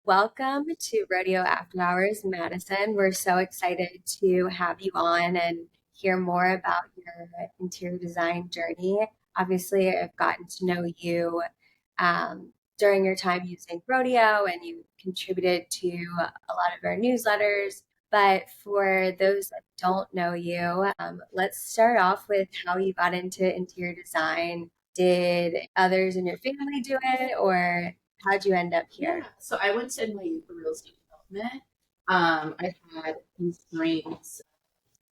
Welcome to Rodeo After Hours, Madison. We're so excited to have you on and hear more about your interior design journey. Obviously, I've gotten to know you during your time using Rodeo, and you contributed to a lot of our newsletters. But for those that don't know you, let's start off with how you got into interior design. Did others in your family do it, or how'd you end up here? So I went to NYU for real estate development. I had these dreams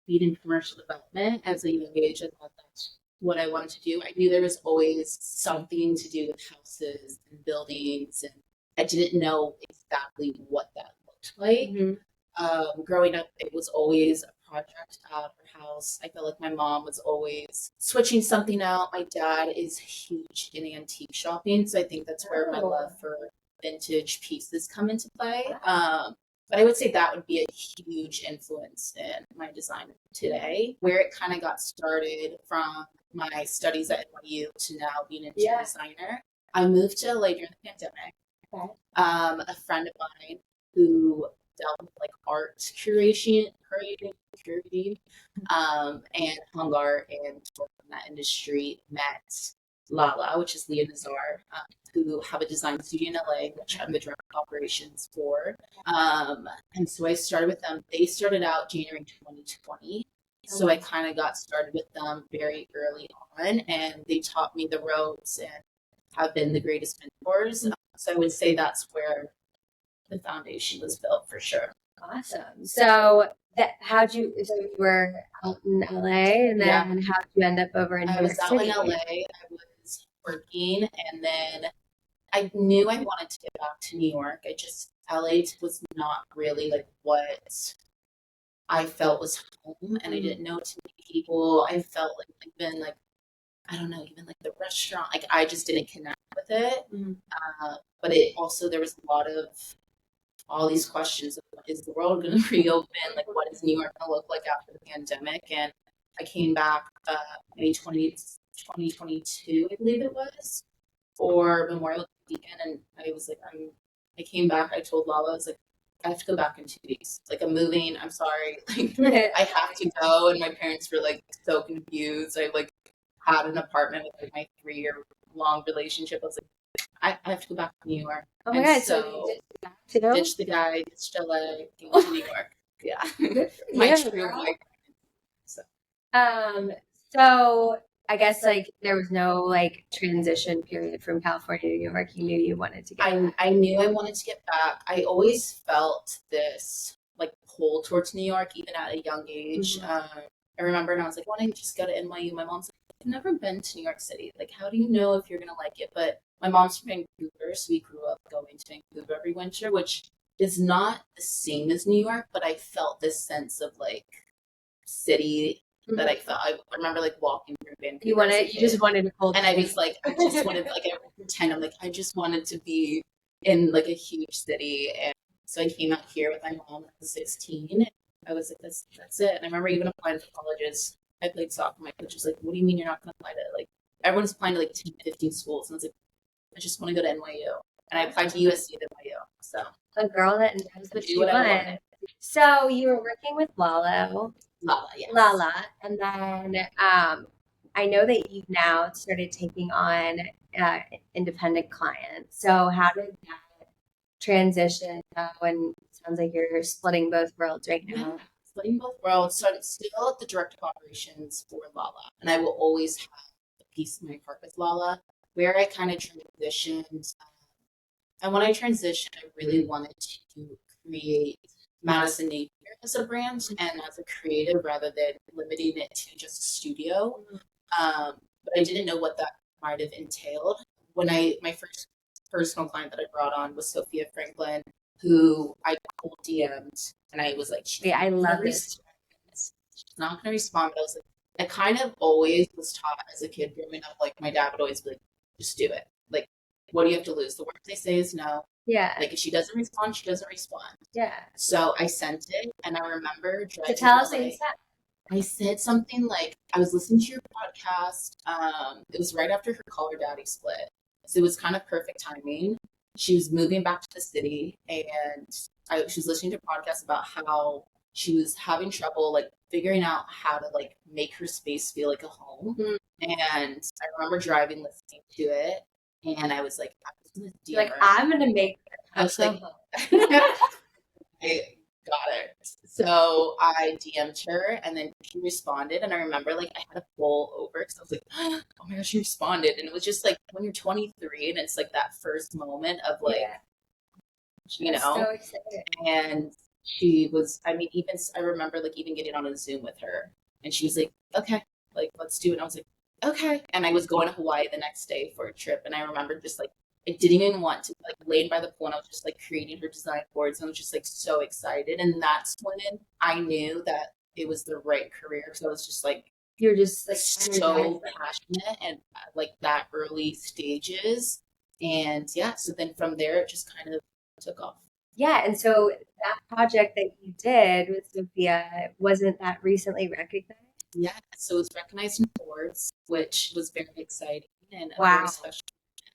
being in commercial development as a young age. I thought that's what I wanted to do. I knew there was always something to do with houses and buildings, and I didn't know exactly what that looked like. Mhm. Growing up, it was always a project out our house. I felt like my mom was always switching something out. My dad is huge in antique shopping, so I think that's where my Oh, love for vintage pieces come into play. But I would say that would be a huge influence in my design today, where it kind of got started from my studies at NYU to now being an interior designer. I moved to LA during the pandemic. okay. A friend of mine who dealt with like art curating, and hung art and worked in that industry. Met Lala, which is Leah Nazar, who have a design studio in LA, which I'm the director of operations for. And so I started with them. They started out January 2020. So I kind of got started with them very early on, and they taught me the ropes and have been the greatest mentors. So I would say that's where the foundation was built for sure. Awesome. So so you were out in LA and Yeah, then how'd you end up over in I New was York out in City? LA. I was working, and then I knew I wanted to get back to New York. LA was not really like what I felt was home, and I Mm. didn't know too many people. I felt like even like I don't know, even like the restaurant, like I just didn't connect with it. Mm. But it also there was a lot of all these questions of is the world going to reopen? Like, what is New York going to look like after the pandemic? And I came back May 2022, I believe it was, for Memorial Day weekend. And I was like, I came back. I told Lala, I was like, I have to go back in 2 weeks. Like, I'm moving. I'm sorry. Like, I have to go. And my parents were like so confused. I like had an apartment with like my 3 year long relationship. I was like, I have to go back to New York. Oh my And God, so you so did that too? ditch the guy, ditched LA, came to New York. Yeah. Good for My you, true girl. boy. So Um, so I guess like there was no like transition period from California to New York. You knew you wanted to get back. I knew I wanted to get back. I always felt this like pull towards New York, even at a young age. Mhm. I remember, and I was like, "Why don't you just go to NYU?" My mom's like, "I've never been to New York City. Like, how do you know if you're gonna like it?" But my mom's from Vancouver, so we grew up going to Vancouver every winter, which is not the same as New York, but I felt this sense of like city that Mhm. I felt. I remember like walking through You Vancouver as a wanted, you just kid, wanted a cold and I drink. was like, I just wanted like I would pretend I'm like I just wanted to be in like a huge city, and so I came out here with my mom when I was 16. I was like, that's it. And I remember even applying for colleges. I played soccer. My coach was like, "What do you mean you're not going to apply to like everyone's applying to like 10, 15 schools?" And I was like, "I just want to go to NYU." And I applied to USC at NYU. So A girl that knows what do she whatever I wanted. wants. So you were working with Lala, yes. Lala, and then I know that you've now started taking on uh, independent clients. So how did that transition when it sounds like you're splitting both worlds right Yeah, now? splitting both worlds. So I'm still at the director of operations for Lala, and I will always have a piece of my heart with Lala. Where I kind of transitioned, and when I transitioned, I really wanted to create Madison Napier as a brand and as a creative rather than limiting it to just a studio. But I didn't know what that might have entailed. My first personal client that I brought on was Sophia Franklin, who I cold DM'd, and I was like, she's Yeah, not I gonna love this. respond. She's not gonna respond. But I was like, I kind of always was taught as a kid growing up, like my dad would always be like, just do it. Like, what do you have to lose? The worst they say is no. Yeah, Like if she doesn't respond, she doesn't respond. yeah. So I sent it, and I remember So driving to tell us what you LA. said. I said something like, I was listening to your podcast. It was right after her Call Her Daddy split. So it was kind of perfect timing. she was moving back to the city, and she was listening to podcasts about how she was having trouble like figuring out how to like make her space feel like a home. And I remember driving, listening to it, and I was like, I was gonna DM Like, her. I'm gonna make I was like, I got it. So I DM'd her, and then she responded. And I remember like I had a pull over because I was like, oh my gosh, she responded. And it was just like when you're 23 and it's like that first moment of like, yeah, you that's know, so exciting. and she was, I mean, even I remember like even getting on a Zoom with her, and she was like, okay, like let's do it. And I was like, okay. And I was going to Hawaii the next day for a trip, and I remember just like I didn't even want to like laying by the pool, and I was just like creating her design boards, and I was just like so excited. And that's when I knew that it was the right career. So I was just like You're just like so passionate and like that early stages. And yeah, so then from there it just kind of took off. yeah. And so that project that you did with Sophia, wasn't that recently recognized? Yeah, so it's recognized in awards, which was very exciting and a very Wow. special.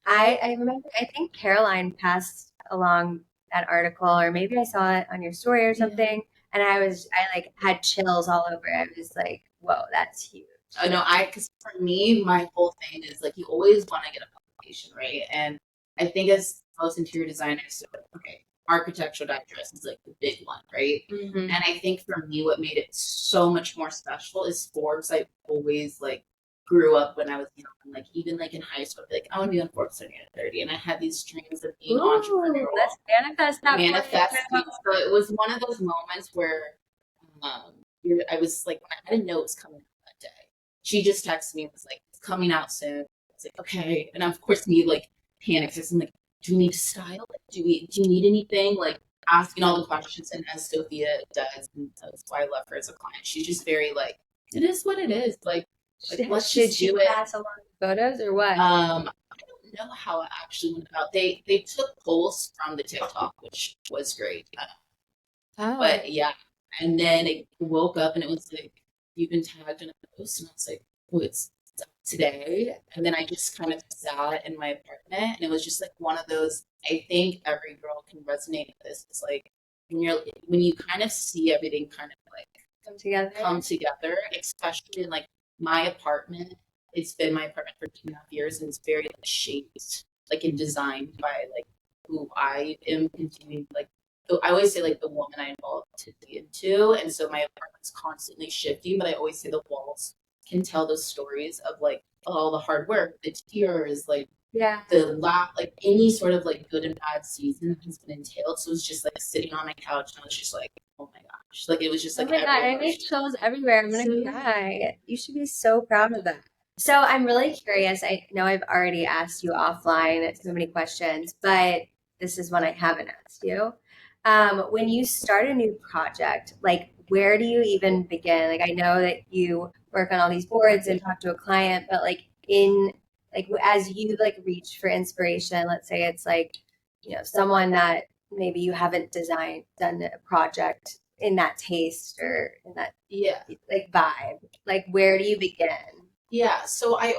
I remember, I think Caroline passed along that article, or maybe I saw it on your story or something. And I like had chills all over. I was like, whoa, that's huge. I know because for me, my whole thing is like you always want to get a publication, right? And I think as most interior designers, so okay, Architectural Digest is like the big one, right? Mm-hmm. And I think for me, what made it so much more special is Forbes. I always like grew up when I was young, like even like in high school, I'd be like I want to be on Forbes 30 under 30, and I had these dreams of being entrepreneurial, Let's manifest that. manifesting. So it was one of those moments where I was like, when I had a note coming out that day, she just texted me and was like, it's coming out soon. I was like, okay. And of course, me like panicked. I'm like, do we need to style? Like, do you need anything? Like asking all the questions. And as Sophia does, and that's why I love her as a client, she's just very like, it is what it is. Like let's Did just she do it. pass along the photos or what? I don't know how it actually went about. They took polls from the TikTok, which was great. Oh, But yeah, and then it woke up and it was like, you've been tagged in a post. And I was like, oh, it's up today. And then I just kind of sat in my apartment and it was just like one of those, I think every girl can resonate with this. It's like when you kind of see everything kind of like come together, especially in like my apartment. It's been my apartment for 2.5 years and it's very like shaped, like and designed by like who I am continuing like so I always say like the woman I involved to be into, and so my apartment's constantly shifting. But I always say the walls can tell those stories of like all the hard work, the tears, like yeah. the laugh, like any sort of like good and bad season has been entailed. So it's just like sitting on my couch, and I was just like, oh my gosh, like it was just Oh like my God, I make chills everywhere. I'm gonna cry. You should be so proud of that. So I'm really curious. I know I've already asked you offline so many questions, but this is one I haven't asked you. When you start a new project, like where do you even begin? Like I know that you work on all these boards and talk to a client, but like as you like reach for inspiration, let's say it's like, someone that maybe you haven't done a project in that taste or in that yeah, like vibe. Like where do you begin? yeah. So my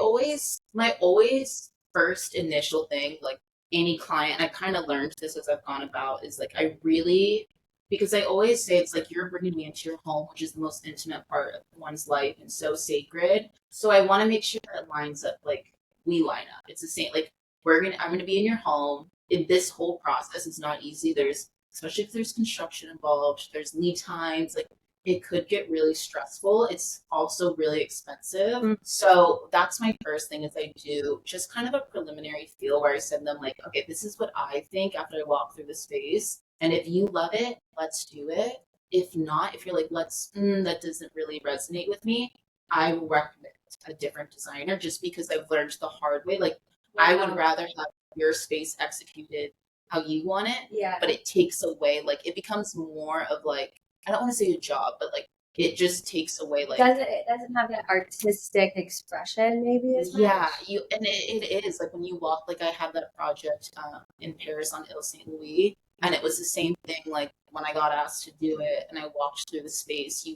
always first initial thing, like any client, I kind of learned this as I've gone about, is like I really, because I always say it's like you're bringing me into your home, which is the most intimate part of one's life and so sacred. So I want to make sure it lines up, like we line up. It's the same, like I'm gonna be in your home. This whole process is not easy. There's especially if there's construction involved, there's lead times, like it could get really stressful. It's also really expensive. So that's my first thing is I do just kind of a preliminary feel where I send them like, okay, this is what I think after I walk through the space. And if you love it, let's do it. If not, if you're like, that doesn't really resonate with me, I will recommend a different designer just because I've learned the hard way. Like I would rather have your space executed how you want it, Yeah. but it takes away, like it becomes more of like, I don't want to say a job, but like it just takes away like It doesn't have that artistic expression maybe as much. yeah, it is like when you walk, like I had that project in Paris on Ile Saint Louis, and it was the same thing. Like when I got asked to do it, and I walked through the space,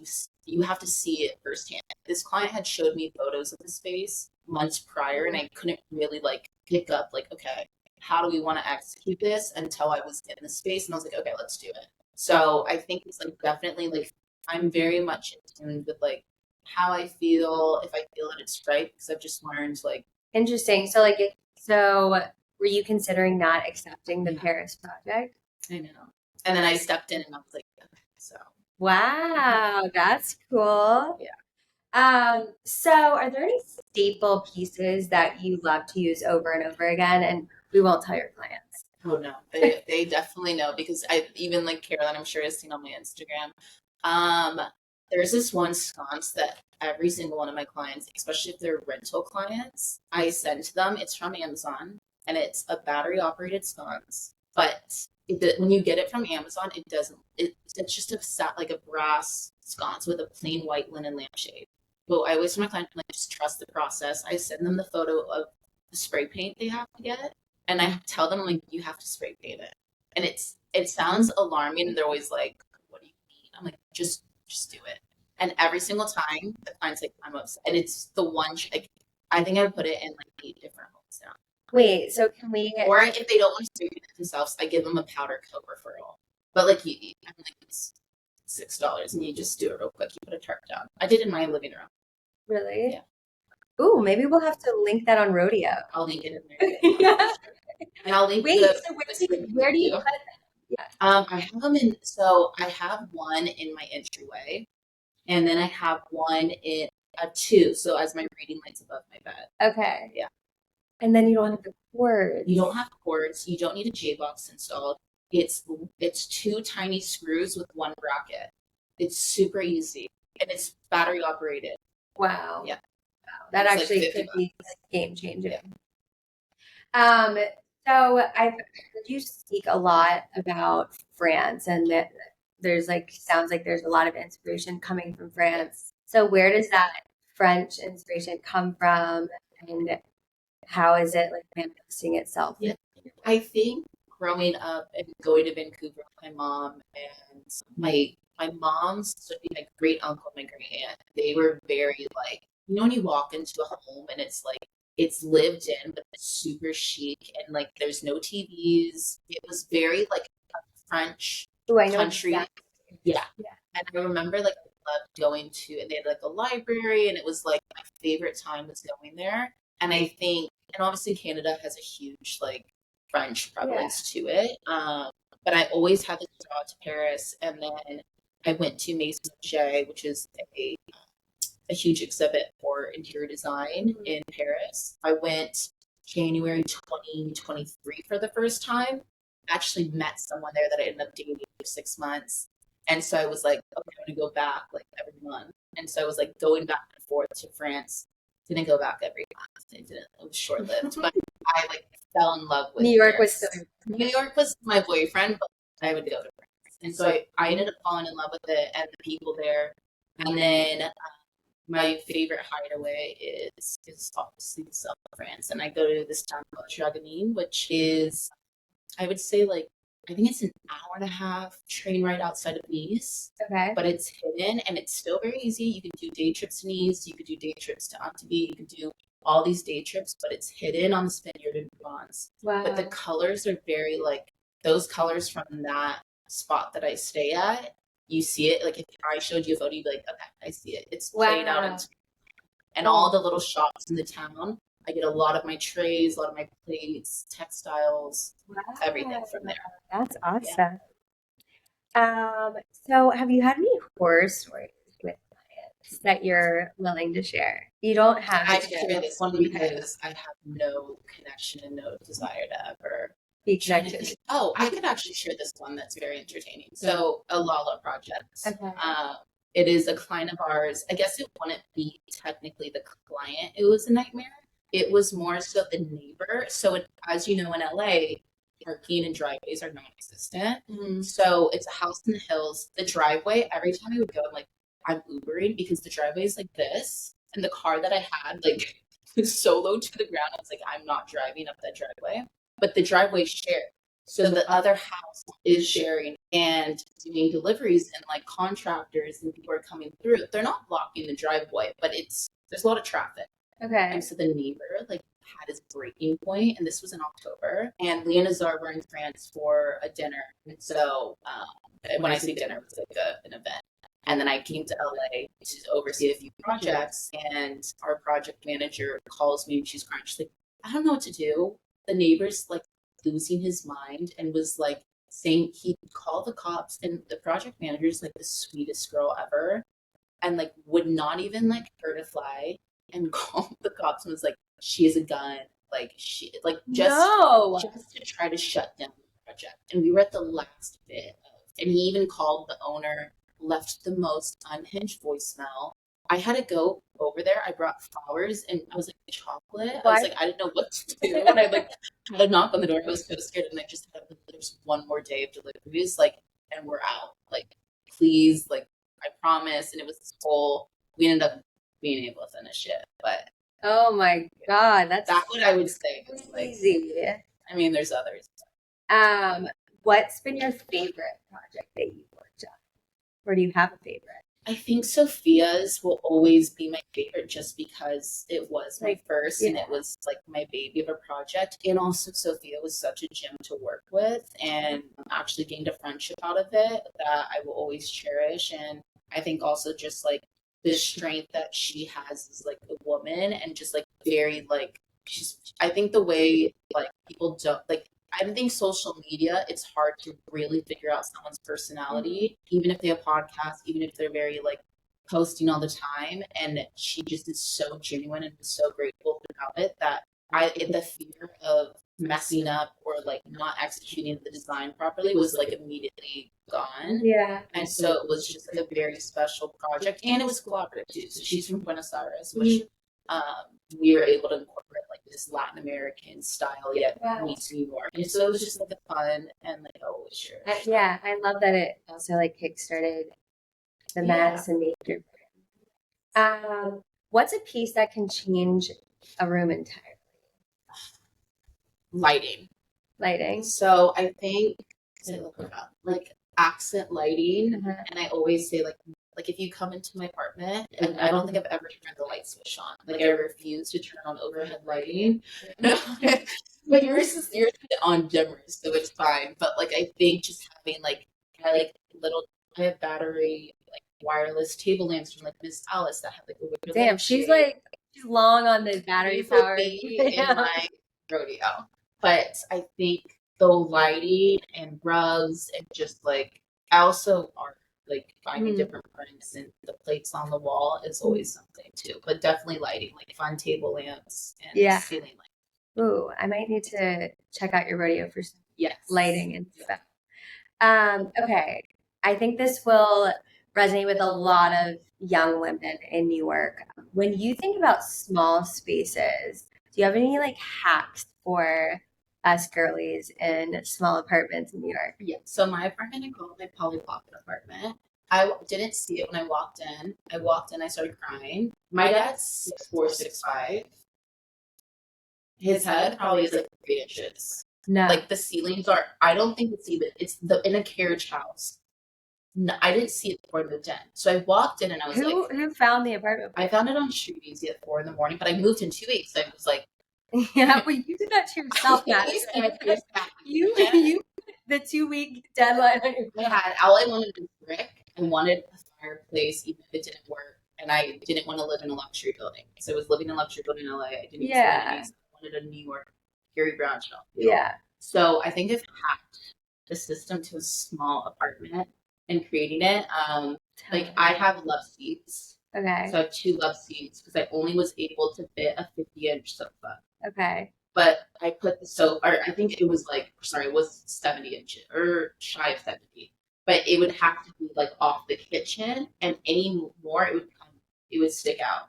you have to see it firsthand. This client had showed me photos of the space months prior, and I couldn't really like pick up like okay, how do we want to execute this until I was in the space and I was like, okay, let's do it. So I think it's like definitely like I'm very much in tune with like how I feel, if I feel that it's right, because I've just learned like Interesting. So like so were you considering not accepting the yeah, Paris project? I know. And then I stepped in and I was like, okay, so Wow, that's cool. yeah. So are there any staple pieces that you love to use over and over again? And we won't tell your clients. Oh no, they definitely know because I even like Carolyn, I'm sure has seen on my Instagram. Um, there's this one sconce that every single one of my clients, especially if they're rental clients, I send to them. It's from Amazon and it's a battery operated sconce. But when you get it from Amazon, it doesn't. It's just a set like a brass sconce with a plain white linen lampshade. But I always tell my clients like just trust the process. I send them the photo of the spray paint they have to get, and I tell them like you have to spray paint it, and it sounds alarming. And they're always like, "What do you mean?" I'm like, just do it. And every single time, the client's like, "I'm upset." And it's the one like I think I would put it in like 8 different homes now. Wait, so can we Or if they don't want to spray paint it themselves, I give them a powder coat referral. But like I'm like it's $6, and you just do it real quick. You put a tarp down. I did in my living room. really? Yeah, Ooh, maybe we'll have to link that on Rodeo. I'll link it in there. Yeah. And I'll link Wait, the so where do you too. put that? Yeah. I have them in. So I have one in my entryway, and then I have one in two. So as my reading light's above my bed. Okay. Yeah. And then you don't have the cords. You don't have cords. You don't need a J box installed. It's two tiny screws with one bracket. It's super easy, and it's battery operated. Wow. Yeah. That It's like actually 50 could bucks. be game changing. Yeah. Um, so I've heard you speak a lot about France and that there's like sounds like there's a lot of inspiration coming from France. So where does that French inspiration come from and how is it like manifesting itself? Yeah. I think growing up and going to Vancouver with my mom and my mom's my great uncle, my great aunt, they were very like when you walk into a home and it's like it's lived in but it's super chic and like there's no TVs. It was very like a French Oh, I know country. exactly. Yeah. Yeah. And I remember like I loved going to and they had like a library and it was like my favorite time was going there. And I think and obviously Canada has a huge like French Yeah. prevalence to it. But I always had this draw to Paris, and then I went to Maison J, which is a huge exhibit for interior design in Paris. I went January 2023 for the first time. Actually met someone there that I ended up dating for 6 months. And so I was like, okay, I'm gonna go back like every month. And so I was like going back and forth to France. Didn't go back every month. It was short lived, but I like fell in love with New York was Paris. still New York was my boyfriend, but I would go to France. And so I ended up falling in love with it and the people there. And then my favorite hideaway is obviously the south of France, and I go to this town called Draguignan, which is I would say like I think it's an hour and a half train ride outside of Nice, okay. but it's hidden and it's still very easy. You can do day trips to Nice, you could do day trips to Antibes, you can do all these day trips, but it's hidden on the Spaniard in Provence. Wow. But the colors are very like those colors from that spot that I stay at you see it like if I showed you a photo, you'd be like, okay, I see it. It's played out Wow. and all the little shops in the town. I get a lot of my trays, a lot of my plates, textiles, Wow. everything from there. That's Yeah. awesome. So have you had any horror stories with clients that you're willing to share? You don't have I to can share this one because I have no connection and no desire to ever be trying to connected. think. Oh, I could actually share this one that's very entertaining. So, a Lala project. Okay. It is a client of ours. I guess it wouldn't be technically the client. It was a nightmare. It was more so the neighbor. So, as you know, in LA, parking and driveways are non-existent. Mhm. So it's a house in the hills. The driveway, every time I would go, I'm Ubering because the driveway is like this, and the car that I had like was so low to the ground. I was like, I'm not driving up that driveway. But the driveway shared. So the other house is sharing and doing deliveries and like contractors and people are coming through. They're not blocking the driveway, but it's there's a lot of traffic. Okay. And so the neighbor like had his breaking point, and this was in October. And Leah and Azar were in France for a dinner, and so when I say dinner, it was like an event. And then I came to LA to oversee a few projects, and our project manager calls me and she's crying. She's like, I don't know what to do. The neighbor's like losing his mind and was like saying he'd call the cops, and the project manager's like the sweetest girl ever, and like would not even like hurt a fly, and called the cops and was like, she has a gun, like she like just to try to shut down the project. And we were at the last bit of, and he even called the owner, left the most unhinged voicemail. I had to go over there. I brought flowers and I was like, chocolate. I was like, I didn't know what to do. And I like had a knock on the door. I was so scared. And I just had like, there's one more day of deliveries, like, and we're out. Like, please, like, I promise. And it was this whole, we ended up being able to finish it. But oh my God, that's what I would say. crazy. Like, I mean, there's others. What's been your favorite project that you've worked on? Or do you have a favorite? I think Sophia's will always be my favorite just because it was my first and it was like my baby of a project. And also, Sophia was such a gem to work with and actually gained a friendship out of it that I will always cherish. And I think also just like the strength that she has as like a woman and just like very like, I think the way like people don't like, I think social media, it's hard to really figure out someone's personality, even if they have podcasts, even if they're very like posting all the time. And she just is so genuine and so grateful about it that the fear of messing up or like not executing the design properly was like immediately gone. Yeah. And so it was just like a very special project. And it was collaborative too. So she's from Buenos Aires, which um, we were able to incorporate like this Latin American style yet meets New York. And so it was just like a fun and like always sure. Yeah, I love that it also like kickstarted the Madison Napier. What's a piece that can change a room entirely? Lighting. Lighting. So I think like accent lighting, and I always say like if you come into my apartment, and I don't think I've ever turned the light switch on. Like I refuse to turn on overhead lighting. No, but yours is on dimmer, so it's fine. But like I think just having like I have battery like wireless table lamps from like Miss Alice that have like a wicked damn, she's like she's long on the battery power in my rodeo. But I think the lighting and rugs and just like I also are like finding different prints and the plates on the wall is always something too. But definitely lighting, like fun table lamps and ceiling lights. Ooh, I might need to check out your rodeo for some lighting and stuff. Okay. I think this will resonate with a lot of young women in New York. When you think about small spaces, do you have any like hacks for us girlies in small apartments in New York? Yeah. So my apartment, I call it my Polly Pocket apartment. I didn't see it when I walked in. I walked in, I started crying. My dad's 6'4", 6'5". His head probably is like 3 inches. No. Like the ceilings are, I don't think it's even, it's in a carriage house. No, I didn't see it before I moved in. So I walked in and I was like, who found the apartment? I found it on Street Easy at 4 a.m, but I moved in 2 weeks. So I was like, yeah, well, you did that to yourself, Madison. you the 2 week deadline on your all I wanted was brick. I wanted a fireplace, even if it didn't work. And I didn't want to live in a luxury building. So I was living in a luxury building in LA. I didn't need amenities. I wanted a New York, Gary Brown style. Yeah. So I think I've hacked the system to a small apartment and creating it. Like I have love seats. Okay. So I have 2 love seats because I only was able to fit a 50-inch sofa. Okay. But I put the sofa, or I think it was it was 70 inches or shy of 70. But it would have to be like off the kitchen, and any more it would stick out.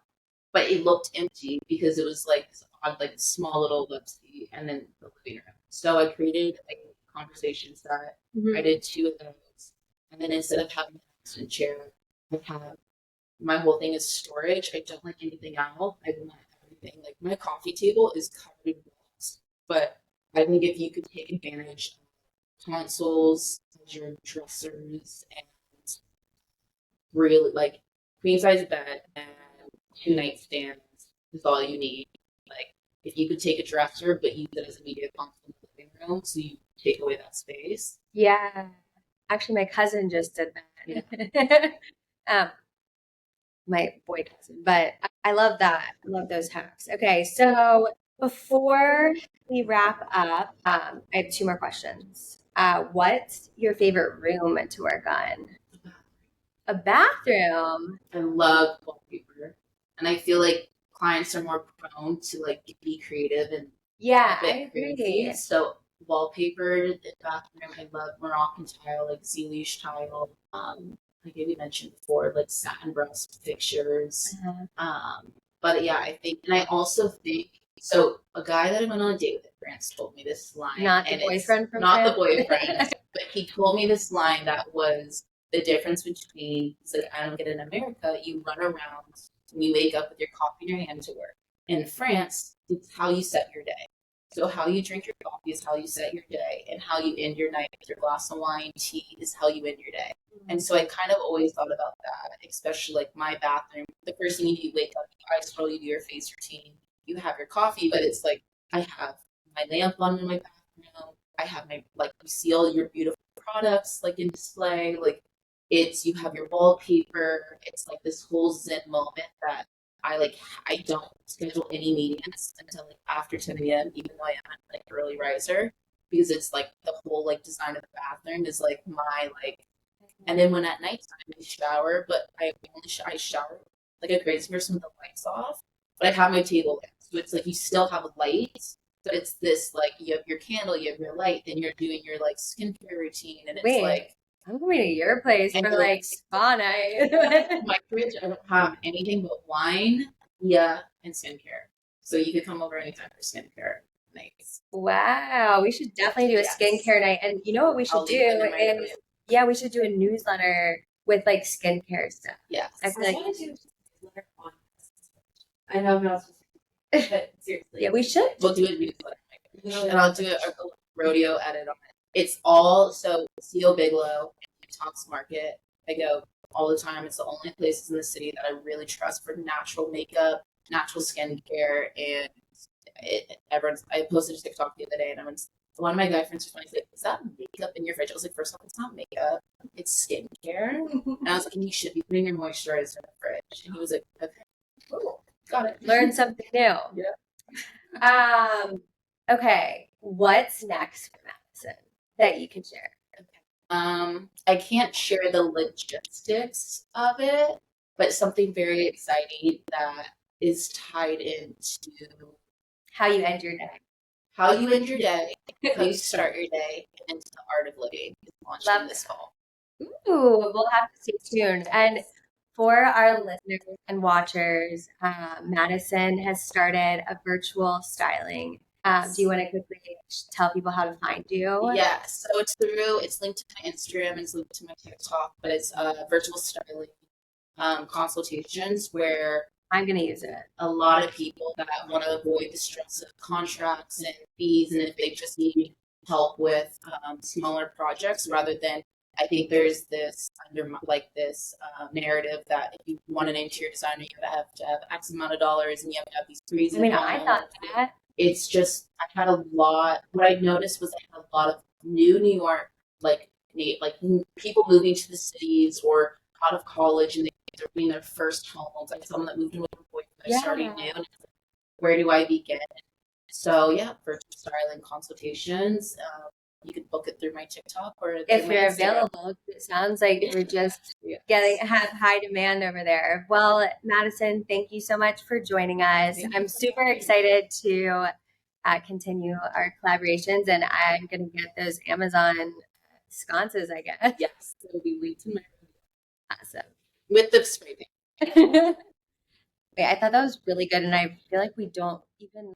But it looked empty because it was like on like small little love seat and then the living room. So I created a conversation set. I did 2 of those. And then instead of having an accent chair, I have my whole thing is storage. I don't like anything out. I want everything. Like my coffee table is covered in books. But I think if you could take advantage of consoles as your dressers and really like queen size bed and 2 nightstands is all you need. Like if you could take a dresser but use it as a media console in the living room, so you take away that space. Yeah. Actually, my cousin just did Yeah. that. um, my boy cousin, but I love that. I love those hacks. Okay, so before we wrap up, I have two more questions. What's your favorite room to work on? A bathroom. I love wallpaper, and I feel like clients are more prone to like be creative and Yeah, a I bit crazy. agree. So wallpaper in the bathroom, I love Moroccan tile, like Zeelish tile. Like we mentioned before, like satin breast pictures. Uh, But yeah, I think, and I also think, so a guy that I went on a date with in France told me this line, Not the and it's boyfriend from not the France. boyfriend, but he told me this line that was the difference between, it's like, I don't get in America, you run around when you wake up with your coffee in your hand to work. In France, it's how you set your day. So how you drink your coffee is how you set your day, and how you end your night with your glass of wine, tea is how you end your day. And so I kind of always thought about that, especially like my bathroom. The first thing you do, you wake up, you eyes roll, you do your face routine, you have your coffee, but it's like I have my lamp on in my bathroom. I have my, like, you see all your beautiful products like in display. Like, it's, you have your wallpaper. It's like this whole zen moment that I like. I don't schedule any meetings until like after 10 a.m., even though I am like early riser, because it's like the whole like design of the bathroom is like my like. And then when at nighttime I shower, but I shower like a crazy person with the lights off, but I have my table lit, so it's like you still have a light, but it's this like you have your candle, you have your light, then you're doing your like skincare routine, and it's Wait, like, I'm going to your place and for you're like spa night. my fridge, I don't have anything but wine, yeah, and skincare. So you could come over anytime for skincare nights. Wow, we should definitely do a Yes. skincare night. And you know what we should I'll do leave it in my is, review. yeah, we should do a newsletter with like skincare stuff. Yes. I feel like, want to do I know I'm not supposed to, but seriously. yeah, we should. We'll do a newsletter. And I'll do a rodeo edit on it. It's all, so Seal Bigelow and Talks Market. I go all the time. It's the only places in the city that I really trust for natural makeup, natural skincare, and everyone's. I posted a TikTok the other day, and one of my guy friends was funny. He's like, "Is that makeup in your fridge?" I was like, "First off, it's not makeup. It's skincare." And I was like, "And you should be putting your moisturizer in the fridge." And he was like, "Okay, cool, got it." Learn something new. Yeah. Okay, what's next for Madison that you can share? I can't share the logistics of it, but something very exciting that is tied into How you end your day. how you end your day, how you start your day, and into the art of living is launching Love this fall. Ooh, we'll have to stay tuned. And for our listeners and watchers, Madison has started a virtual styling. Do you want to quickly tell people how to find you? Yes, so it's linked to my Instagram, it's linked to my TikTok, but it's virtual styling consultations where I'm going to use it. a lot of people that want to avoid the stress of contracts and fees, and if they just need help with smaller projects rather than, I think there's this this narrative that if you want an interior designer, you have to have X amount of dollars and you have to have these crazy. I mean, I thought that. It's just, I had a lot. What I noticed was I had a lot of New York, like like people moving to the cities or out of college, and they're being their first homes. Like someone that moved in with a boyfriend, Yeah. starting new, and it's like, where do I begin? So yeah, virtual styling consultations. You could book it through my TikTok or if you're available. It sounds like you're just getting have high demand over there. Well, Madison, thank you so much for joining us. I'm super excited to continue our collaborations, and I'm going to get those Amazon sconces, I guess. Yes, it'll be linked in my Awesome. with the spray paint. Wait, I thought that was really good, and I feel like we don't even